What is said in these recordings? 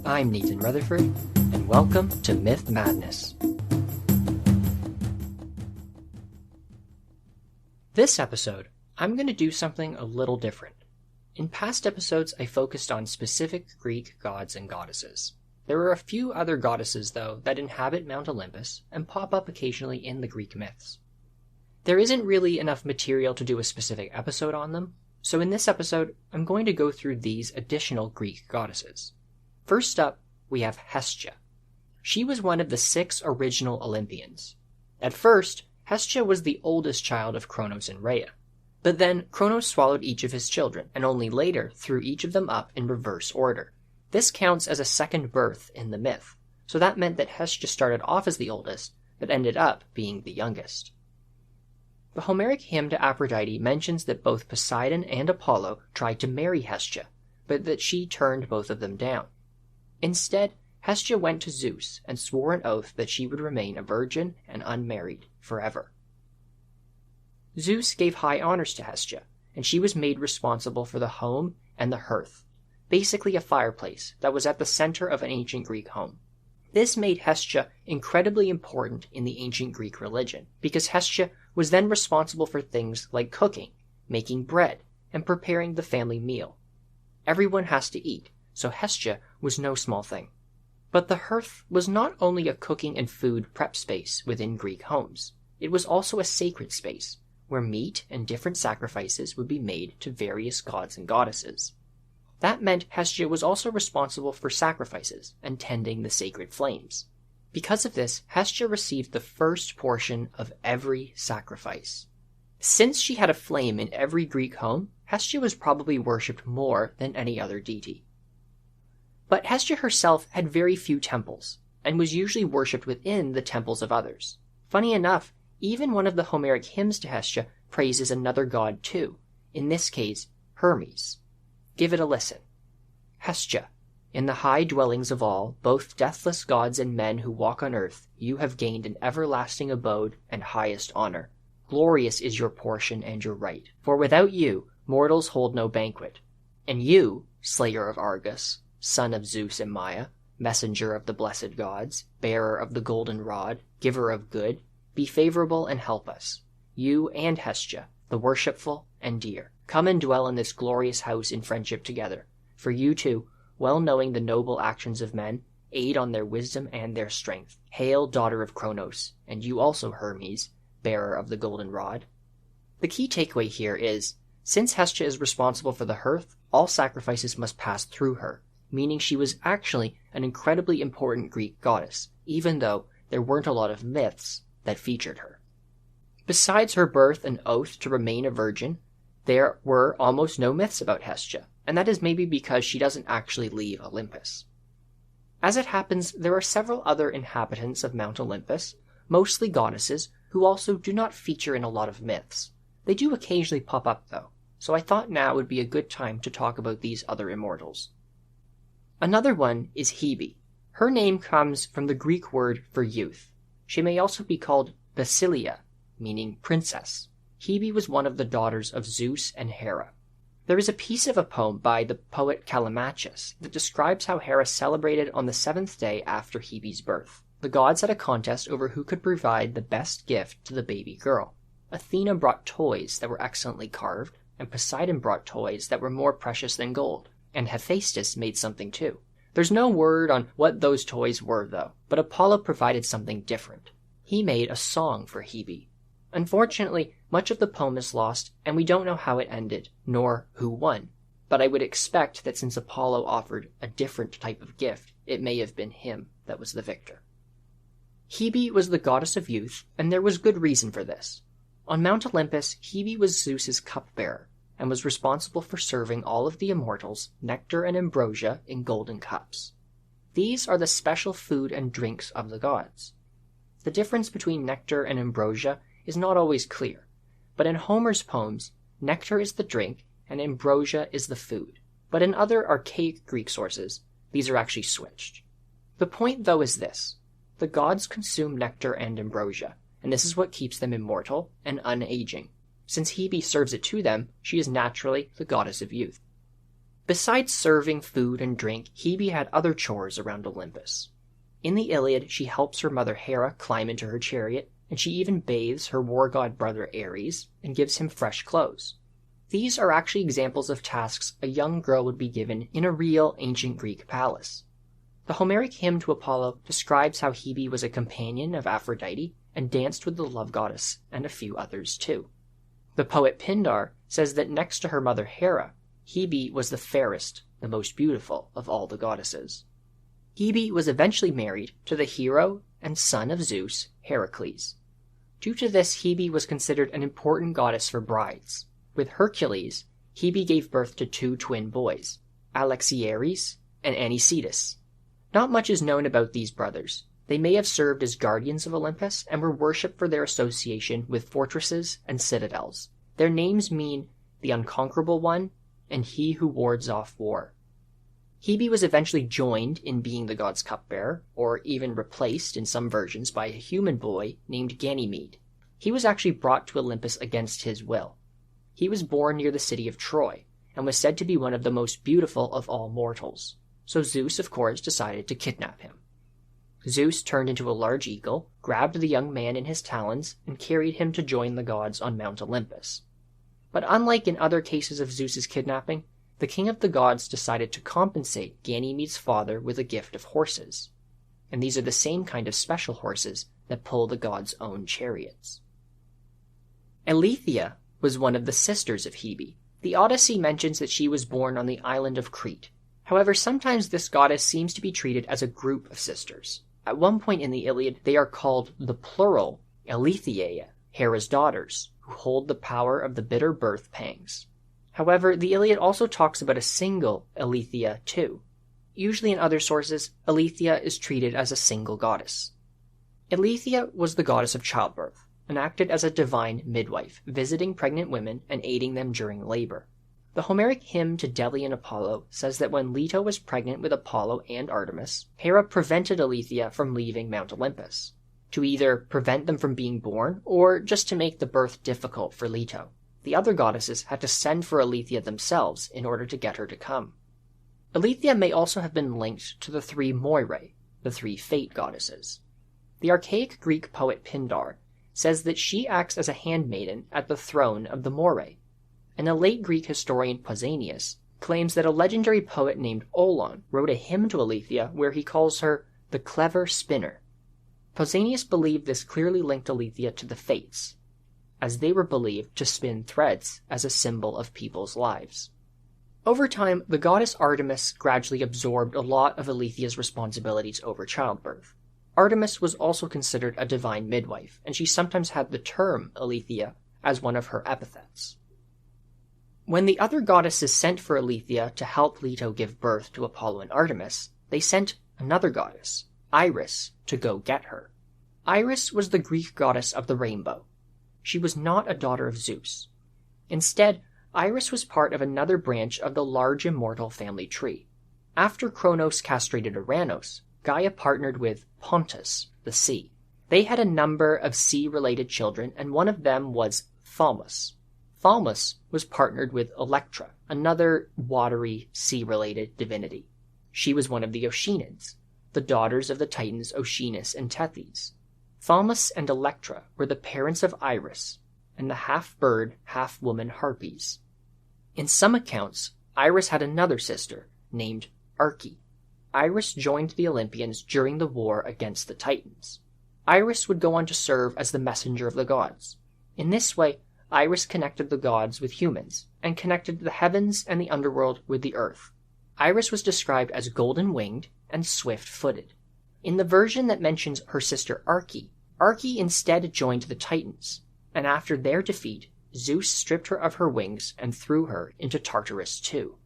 I'm Nathan Rutherford, and welcome to Myth Madness. This episode, I'm going to do something a little different. In past episodes, I focused on specific Greek gods and goddesses. There are a few other goddesses, though, that inhabit Mount Olympos and pop up occasionally in the Greek myths. There isn't really enough material to do a specific episode on them, so in this episode, I'm going to go through these additional Greek goddesses. First up, we have Hestia. She was one of the 6 original Olympians. At first, Hestia was the oldest child of Kronos and Rhea. But then Kronos swallowed each of his children, and only later threw each of them up in reverse order. This counts as a second birth in the myth, so that meant that Hestia started off as the oldest, but ended up being the youngest. The Homeric hymn to Aphrodite mentions that both Poseidon and Apollo tried to marry Hestia, but that she turned both of them down. Instead, Hestia went to Zeus and swore an oath that she would remain a virgin and unmarried forever. Zeus gave high honors to Hestia, and she was made responsible for the home and the hearth, basically a fireplace that was at the center of an ancient Greek home. This made Hestia incredibly important in the ancient Greek religion, because Hestia was then responsible for things like cooking, making bread, and preparing the family meal. Everyone has to eat, so Hestia was no small thing. But the hearth was not only a cooking and food prep space within Greek homes, it was also a sacred space, where meat and different sacrifices would be made to various gods and goddesses. That meant Hestia was also responsible for sacrifices and tending the sacred flames. Because of this, Hestia received the first portion of every sacrifice. Since she had a flame in every Greek home, Hestia was probably worshipped more than any other deity. But Hestia herself had very few temples, and was usually worshipped within the temples of others. Funny enough, even one of the Homeric hymns to Hestia praises another god too, in this case, Hermes. Give it a listen. Hestia, in the high dwellings of all, both deathless gods and men who walk on earth, you have gained an everlasting abode and highest honor. Glorious is your portion and your right, for without you, mortals hold no banquet. And you, slayer of Argus, son of Zeus and Maia, messenger of the blessed gods, bearer of the golden rod, giver of good, be favorable and help us. You and Hestia, the worshipful and dear, come and dwell in this glorious house in friendship together. For you too, well knowing the noble actions of men, aid on their wisdom and their strength. Hail, daughter of Kronos, and you also, Hermes, bearer of the golden rod. The key takeaway here is, since Hestia is responsible for the hearth, all sacrifices must pass through her, meaning she was actually an incredibly important Greek goddess, even though there weren't a lot of myths that featured her. Besides her birth and oath to remain a virgin, there were almost no myths about Hestia, and that is maybe because she doesn't actually leave Olympus. As it happens, there are several other inhabitants of Mount Olympos, mostly goddesses, who also do not feature in a lot of myths. They do occasionally pop up though, so I thought now would be a good time to talk about these other immortals. Another one is Hebe. Her name comes from the Greek word for youth. She may also be called Basilia, meaning princess. Hebe was one of the daughters of Zeus and Hera. There is a piece of a poem by the poet Callimachus that describes how Hera celebrated on the 7th day after Hebe's birth. The gods had a contest over who could provide the best gift to the baby girl. Athena brought toys that were excellently carved, and Poseidon brought toys that were more precious than gold. And Hephaestus made something too. There's no word on what those toys were, though, but Apollo provided something different. He made a song for Hebe. Unfortunately, much of the poem is lost, and we don't know how it ended, nor who won. But I would expect that since Apollo offered a different type of gift, it may have been him that was the victor. Hebe was the goddess of youth, and there was good reason for this. On Mount Olympus, Hebe was Zeus's cupbearer, and was responsible for serving all of the immortals nectar and ambrosia in golden cups. These are the special food and drinks of the gods. The difference between nectar and ambrosia is not always clear, but in Homer's poems, nectar is the drink and ambrosia is the food. But in other archaic Greek sources, these are actually switched. The point, though, is this. The gods consume nectar and ambrosia, and this is what keeps them immortal and unaging. Since Hebe serves it to them, she is naturally the goddess of youth. Besides serving food and drink, Hebe had other chores around Olympus. In the Iliad, she helps her mother Hera climb into her chariot, and she even bathes her war god brother Eris and gives him fresh clothes. These are actually examples of tasks a young girl would be given in a real ancient Greek palace. The Homeric hymn to Apollo describes how Hebe was a companion of Aphrodite and danced with the love goddess and a few others too. The poet Pindar says that next to her mother Hera, Hebe was the fairest, the most beautiful of all the goddesses. Hebe was eventually married to the hero and son of Zeus, Heracles. Due to this, Hebe was considered an important goddess for brides. With Hercules, Hebe gave birth to 2 twin boys, Alexieres and Anicetus. Not much is known about these brothers. They may have served as guardians of Olympus and were worshipped for their association with fortresses and citadels. Their names mean the unconquerable one and he who wards off war. Hebe was eventually joined in being the god's cupbearer, or even replaced in some versions by a human boy named Ganymede. He was actually brought to Olympus against his will. He was born near the city of Troy, and was said to be one of the most beautiful of all mortals. So Zeus, of course, decided to kidnap him. Zeus turned into a large eagle, grabbed the young man in his talons, and carried him to join the gods on Mount Olympus. But unlike in other cases of Zeus's kidnapping, the king of the gods decided to compensate Ganymede's father with a gift of horses. And these are the same kind of special horses that pull the gods' own chariots. Eileithyia was one of the sisters of Hebe. The Odyssey mentions that she was born on the island of Crete. However, sometimes this goddess seems to be treated as a group of sisters. At one point in the Iliad, they are called the plural Eileithyia, Hera's daughters, who hold the power of the bitter birth pangs. However, the Iliad also talks about a single Eileithyia too. Usually in other sources, Eileithyia is treated as a single goddess. Eileithyia was the goddess of childbirth, and acted as a divine midwife, visiting pregnant women and aiding them during labor. The Homeric hymn to Delian Apollo says that when Leto was pregnant with Apollo and Artemis, Hera prevented Eileithyia from leaving Mount Olympus, to either prevent them from being born or just to make the birth difficult for Leto. The other goddesses had to send for Eileithyia themselves in order to get her to come. Eileithyia may also have been linked to the 3 Moirae, the 3 fate goddesses. The archaic Greek poet Pindar says that she acts as a handmaiden at the throne of the Moirae, and a late Greek historian Pausanias claims that a legendary poet named Olon wrote a hymn to Eileithyia where he calls her the clever spinner. Pausanias believed this clearly linked Eileithyia to the Fates, as they were believed to spin threads as a symbol of people's lives. Over time, the goddess Artemis gradually absorbed a lot of Eileithyia's responsibilities over childbirth. Artemis was also considered a divine midwife, and she sometimes had the term Eileithyia as one of her epithets. When the other goddesses sent for Eileithyia to help Leto give birth to Apollo and Artemis, they sent another goddess, Iris, to go get her. Iris was the Greek goddess of the rainbow. She was not a daughter of Zeus. Instead, Iris was part of another branch of the large immortal family tree. After Kronos castrated Uranos, Gaia partnered with Pontus, the sea. They had a number of sea-related children, and one of them was Thaumas. Thaumas was partnered with Electra, another watery, sea-related divinity. She was one of the Oceanids, the daughters of the Titans Oceanus and Tethys. Thaumas and Electra were the parents of Iris and the half-bird, half-woman Harpies. In some accounts, Iris had another sister named Arche. Iris joined the Olympians during the war against the Titans. Iris would go on to serve as the messenger of the gods. In this way, Iris connected the gods with humans, and connected the heavens and the underworld with the earth. Iris was described as golden-winged and swift-footed. In the version that mentions her sister Arche, Arche instead joined the Titans, and after their defeat, Zeus stripped her of her wings and threw her into Tartarus too.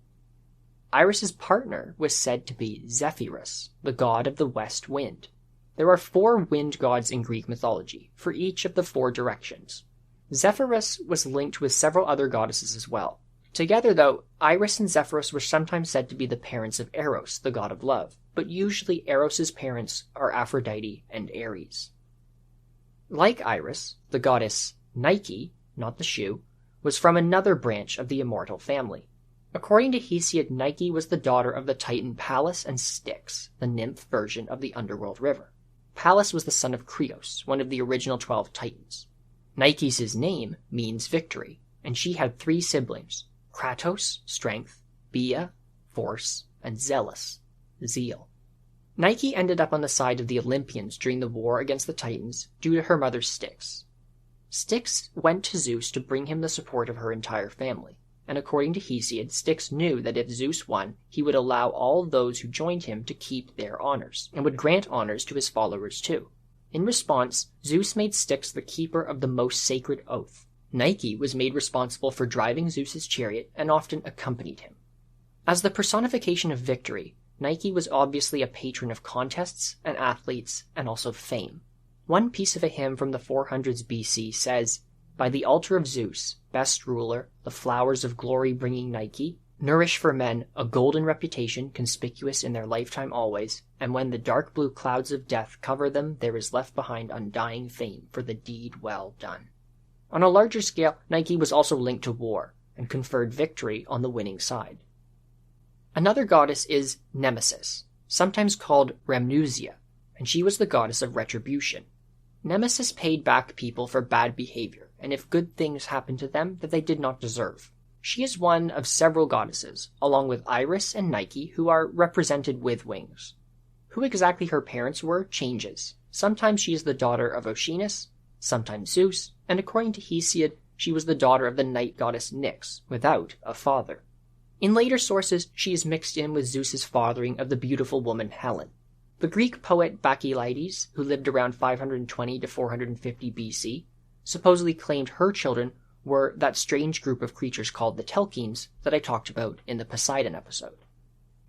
Iris's partner was said to be Zephyrus, the god of the west wind. There are 4 wind gods in Greek mythology, for each of the 4 directions. Zephyrus was linked with several other goddesses as well. Together, though, Iris and Zephyrus were sometimes said to be the parents of Eros, the god of love, but usually Eros's parents are Aphrodite and Eris. Like Iris, the goddess Nike, not the shoe, was from another branch of the immortal family. According to Hesiod, Nike was the daughter of the Titan Pallas and Styx, the nymph version of the underworld river. Pallas was the son of Creos, one of the original 12 Titans. Nike's name means victory, and she had 3 siblings: Kratos, strength; Bia, force; and Zealous, zeal. Nike ended up on the side of the Olympians during the war against the Titans due to her mother Styx. Styx went to Zeus to bring him the support of her entire family, and according to Hesiod, Styx knew that if Zeus won, he would allow all those who joined him to keep their honors, and would grant honors to his followers too. In response, Zeus made Styx the keeper of the most sacred oath. Nike was made responsible for driving Zeus's chariot and often accompanied him. As the personification of victory, Nike was obviously a patron of contests and athletes and also fame. One piece of a hymn from the 400s BC says, "By the altar of Zeus, best ruler, the flowers of glory bringing Nike, nourish for men a golden reputation conspicuous in their lifetime always, and when the dark blue clouds of death cover them, there is left behind undying fame for the deed well done." On a larger scale, Nike was also linked to war, and conferred victory on the winning side. Another goddess is Nemesis, sometimes called Rhamnusia, and she was the goddess of retribution. Nemesis paid back people for bad behavior, and if good things happened to them that they did not deserve. She is one of several goddesses, along with Eris and Nike, who are represented with wings. Who exactly her parents were changes. Sometimes she is the daughter of Oceanus, sometimes Zeus, and according to Hesiod, she was the daughter of the night goddess Nyx, without a father. In later sources, she is mixed in with Zeus's fathering of the beautiful woman Helen. The Greek poet Bacchylides, who lived around 520 to 450 BC, supposedly claimed her children were that strange group of creatures called the Telchines that I talked about in the Poseidon episode.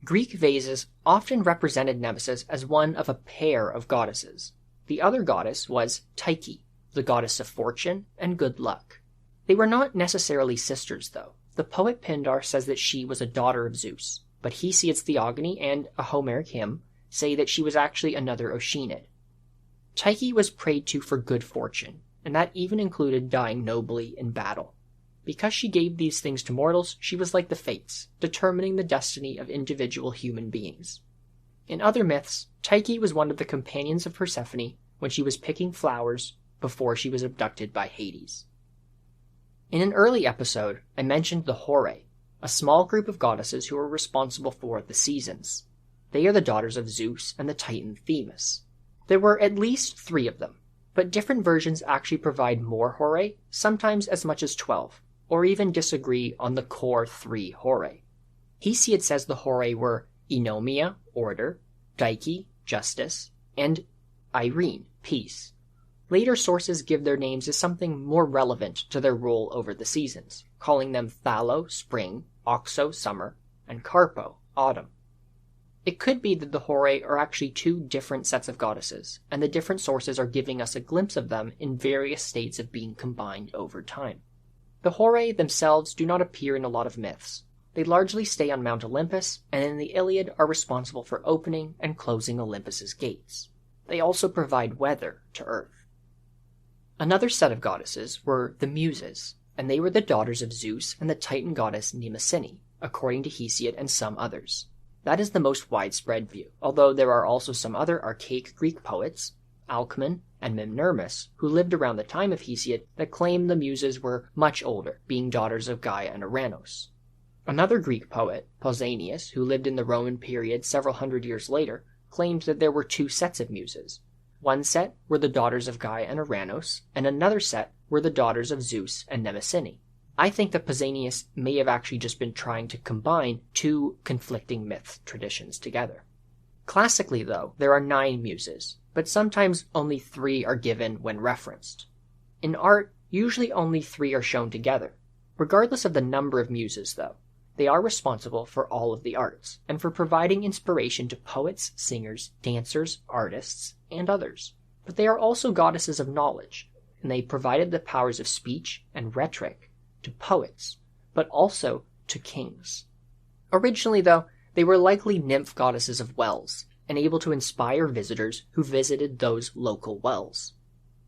Greek vases often represented Nemesis as one of a pair of goddesses. The other goddess was Tyche, the goddess of fortune and good luck. They were not necessarily sisters, though. The poet Pindar says that she was a daughter of Zeus, but Hesiod's Theogony and a Homeric hymn say that she was actually another Oceanid. Tyche was prayed to for good fortune, and that even included dying nobly in battle. Because she gave these things to mortals, she was like the Fates, determining the destiny of individual human beings. In other myths, Tyche was one of the companions of Persephone when she was picking flowers before she was abducted by Hades. In an early episode, I mentioned the Horae, a small group of goddesses who are responsible for the seasons. They are the daughters of Zeus and the Titan Themis. There were at least 3 of them, but different versions actually provide more Horae, sometimes as much as 12, or even disagree on the core 3 Horae. Hesiod says the Horae were Eunomia, order; Dike, justice; and Irene, peace. Later sources give their names as something more relevant to their role over the seasons, calling them Thallo, spring; Oxo, summer; and Carpo, autumn. It could be that the Horae are actually 2 different sets of goddesses, and the different sources are giving us a glimpse of them in various states of being combined over time. The Horae themselves do not appear in a lot of myths. They largely stay on Mount Olympos, and in the Iliad are responsible for opening and closing Olympus's gates. They also provide weather to Earth. Another set of goddesses were the Muses, and they were the daughters of Zeus and the Titan goddess Mnemosyne, according to Hesiod and some others. That is the most widespread view, although there are also some other archaic Greek poets, Alcman and Mimnermus, who lived around the time of Hesiod, that claim the Muses were much older, being daughters of Gaia and Uranos. Another Greek poet, Pausanias, who lived in the Roman period several hundred years later, claimed that there were 2 sets of Muses. One set were the daughters of Gaia and Uranos, and another set were the daughters of Zeus and Mnemosyne. I think that Pausanias may have actually just been trying to combine 2 conflicting myth traditions together. Classically, though, there are 9 muses, but sometimes only 3 are given when referenced. In art, usually only 3 are shown together. Regardless of the number of muses, though, they are responsible for all of the arts, and for providing inspiration to poets, singers, dancers, artists, and others. But they are also goddesses of knowledge, and they provided the powers of speech and rhetoric to poets, but also to kings. Originally, though, they were likely nymph goddesses of wells, and able to inspire visitors who visited those local wells.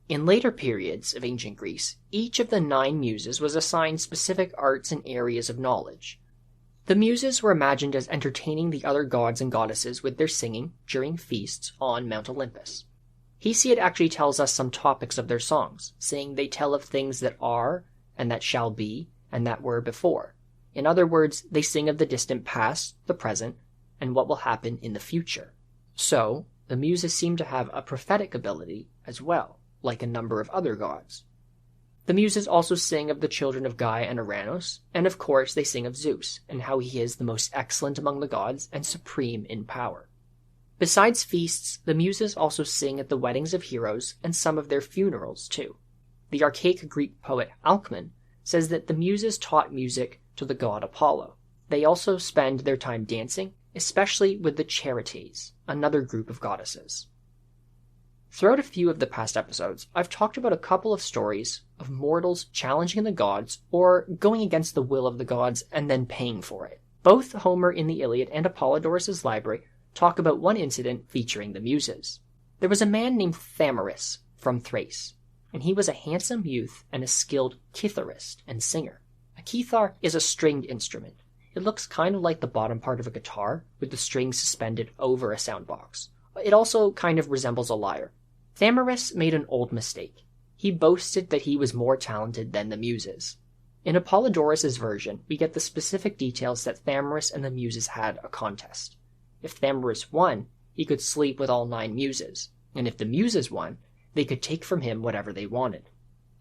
In later periods of ancient Greece, each of the 9 muses was assigned specific arts and areas of knowledge. The Muses were imagined as entertaining the other gods and goddesses with their singing during feasts on Mount Olympos. Hesiod actually tells us some topics of their songs, saying they tell of things that are, and that shall be, and that were before. In other words, they sing of the distant past, the present, and what will happen in the future. So, the Muses seem to have a prophetic ability as well, like a number of other gods. The Muses also sing of the children of Gaia and Uranus, and of course they sing of Zeus, and how he is the most excellent among the gods and supreme in power. Besides feasts, the Muses also sing at the weddings of heroes and some of their funerals too. The archaic Greek poet Alcman says that the Muses taught music to the god Apollo. They also spend their time dancing, especially with the Charites, another group of goddesses. Throughout a few of the past episodes, I've talked about a couple of stories of mortals challenging the gods or going against the will of the gods and then paying for it. Both Homer in the Iliad and Apollodorus' library talk about one incident featuring the Muses. There was a man named Thamyris from Thrace, and he was a handsome youth and a skilled kitharist and singer. A kithar is a stringed instrument. It looks kind of like the bottom part of a guitar, with the strings suspended over a soundbox. It also kind of resembles a lyre. Thamyris made an old mistake. He boasted that he was more talented than the Muses. In Apollodorus' version, we get the specific details that Thamyris and the Muses had a contest. If Thamyris won, he could sleep with all 9 Muses, and if the Muses won, they could take from him whatever they wanted.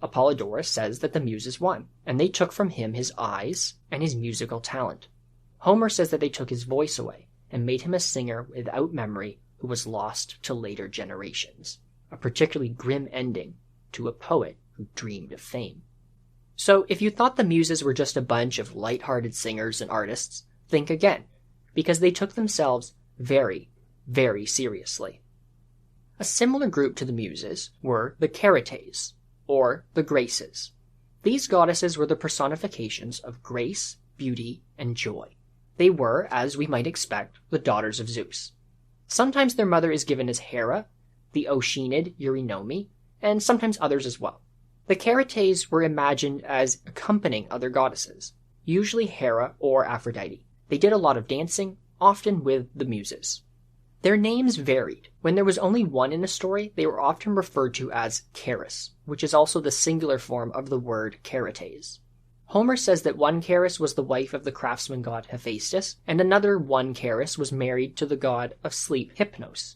Apollodorus says that the Muses won, and they took from him his eyes and his musical talent. Homer says that they took his voice away, and made him a singer without memory who was lost to later generations. A particularly grim ending to a poet who dreamed of fame. So if you thought the Muses were just a bunch of light-hearted singers and artists, think again, because they took themselves very, very seriously. A similar group to the Muses were the Charites, or the Graces. These goddesses were the personifications of grace, beauty, and joy. They were, as we might expect, the daughters of Zeus. Sometimes their mother is given as Hera, the Oceanid Eurynome, and sometimes others as well. The Charites were imagined as accompanying other goddesses, usually Hera or Aphrodite. They did a lot of dancing, often with the Muses. Their names varied. When there was only one in a story, they were often referred to as Charis, which is also the singular form of the word Charites. Homer says that one Charis was the wife of the craftsman god Hephaestus, and another one Charis was married to the god of sleep Hypnos.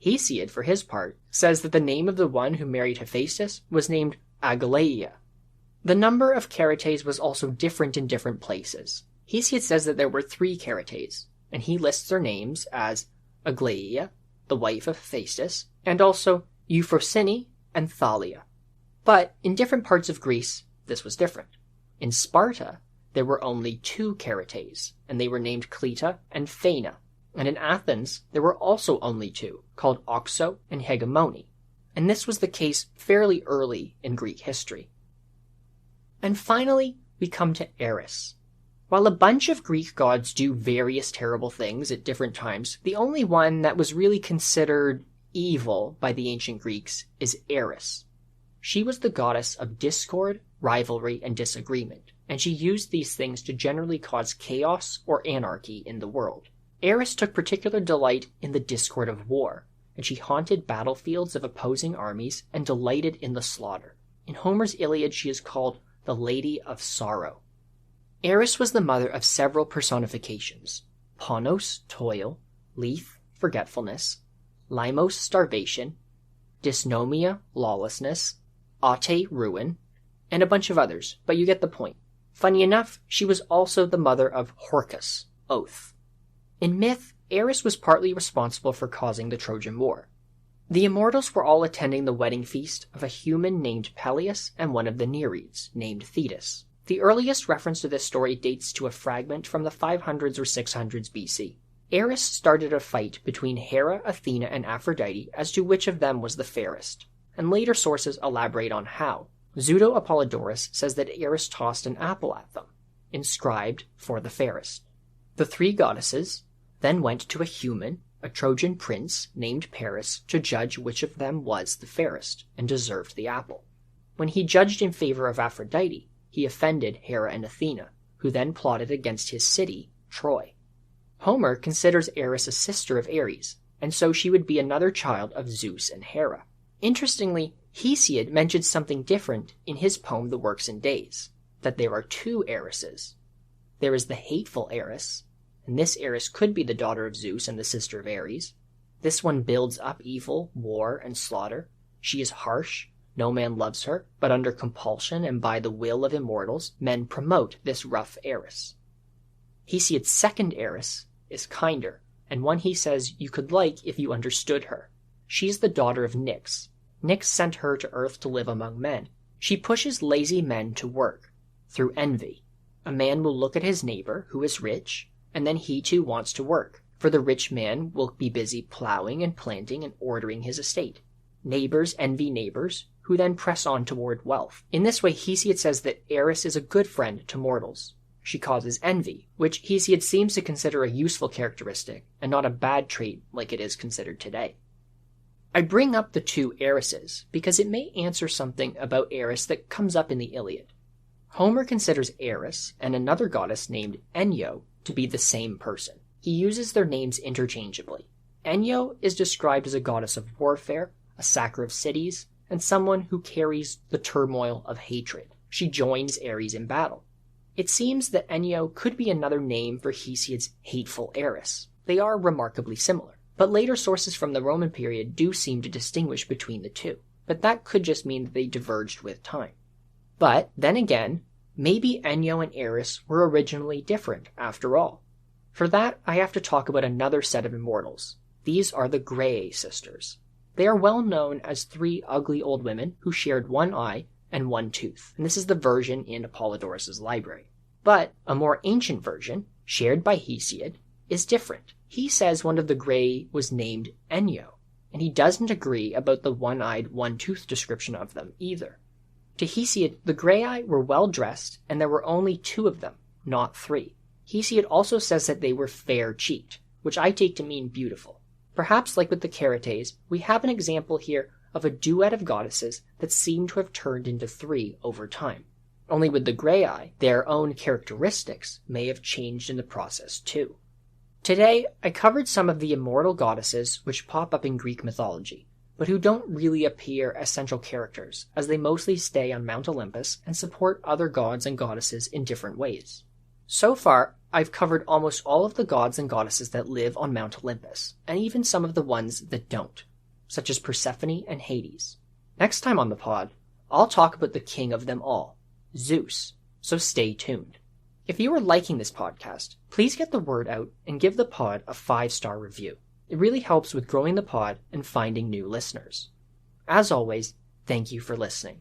Hesiod, for his part, says that the name of the one who married Hephaestus was named Eileithyia. The number of Charites was also different in different places. Hesiod says that there were 3 Charites, and he lists their names as Aglaia, the wife of Hephaestus, and also Euphrosyne and Thalia. But in different parts of Greece, this was different. In Sparta, there were only 2 Charites, and they were named Cleta and Phaena. And in Athens, there were also only 2, called Oxo and Hegemone. And this was the case fairly early in Greek history. And finally, we come to Eris. While a bunch of Greek gods do various terrible things at different times, the only one that was really considered evil by the ancient Greeks is Eris. She was the goddess of discord, rivalry, and disagreement, and she used these things to generally cause chaos or anarchy in the world. Eris took particular delight in the discord of war, and she haunted battlefields of opposing armies and delighted in the slaughter. In Homer's Iliad, she is called the Lady of Sorrow. Eris was the mother of several personifications: Ponos, toil; Lethe, forgetfulness; Limos, starvation; Dysnomia, lawlessness; Ate, ruin, and a bunch of others, but you get the point. Funny enough, she was also the mother of Horcus, oath. In myth, Eris was partly responsible for causing the Trojan War. The immortals were all attending the wedding feast of a human named Peleus and one of the Nereids, named Thetis. The earliest reference to this story dates to a fragment from the 500s or 600s BC. Eris started a fight between Hera, Athena, and Aphrodite as to which of them was the fairest, and later sources elaborate on how. Pseudo-Apollodorus says that Eris tossed an apple at them, inscribed for the fairest. The 3 goddesses then went to a human, a Trojan prince named Paris, to judge which of them was the fairest and deserved the apple. When he judged in favor of Aphrodite, he offended Hera and Athena, who then plotted against his city Troy. Homer considers Eris a sister of Ares, and so she would be another child of Zeus and Hera. Interestingly, Hesiod mentions something different in his poem The Works and Days, that there are two Erises. There is the hateful Eris, and this Eris could be the daughter of Zeus and the sister of Ares. This one builds up evil, war, and slaughter. She is harsh, no man loves her, but under compulsion and by the will of immortals, men promote this rough Eris. Hesiod's second Eris is kinder, and one he says you could like if you understood her. She's the daughter of Nyx. Nyx sent her to Earth to live among men. She pushes lazy men to work, through envy. A man will look at his neighbor, who is rich, and then he too wants to work, for the rich man will be busy plowing and planting and ordering his estate. Neighbors envy neighbors, who then press on toward wealth. In this way, Hesiod says that Eris is a good friend to mortals. She causes envy, which Hesiod seems to consider a useful characteristic, and not a bad trait like it is considered today. I bring up the two Erises because it may answer something about Eris that comes up in the Iliad. Homer considers Eris and another goddess named Enyo to be the same person. He uses their names interchangeably. Enyo is described as a goddess of warfare, a sacker of cities, and someone who carries the turmoil of hatred. She joins Ares in battle. It seems that Enyo could be another name for Hesiod's hateful Eris. They are remarkably similar, but later sources from the Roman period do seem to distinguish between the two, but that could just mean that they diverged with time. But, then again, maybe Enyo and Eris were originally different after all. For that, I have to talk about another set of immortals. These are the Horae sisters. They are well known as three ugly old women who shared one eye and one tooth, and this is the version in Apollodorus' library. But a more ancient version, shared by Hesiod, is different. He says one of the Horae was named Enyo, and he doesn't agree about the one-eyed, one-toothed description of them either. To Hesiod, the Horae were well-dressed, and there were only two of them, not three. Hesiod also says that they were fair-cheeked, which I take to mean beautiful. Perhaps, like with the Charites, we have an example here of a duet of goddesses that seem to have turned into three over time. Only with the Horae, their own characteristics may have changed in the process too. Today, I covered some of the immortal goddesses which pop up in Greek mythology, but who don't really appear as central characters, as they mostly stay on Mount Olympus and support other gods and goddesses in different ways. So far, I've covered almost all of the gods and goddesses that live on Mount Olympus, and even some of the ones that don't, such as Persephone and Hades. Next time on the pod, I'll talk about the king of them all, Zeus, so stay tuned. If you are liking this podcast, please get the word out and give the pod a 5-star review. It really helps with growing the pod and finding new listeners. As always, thank you for listening.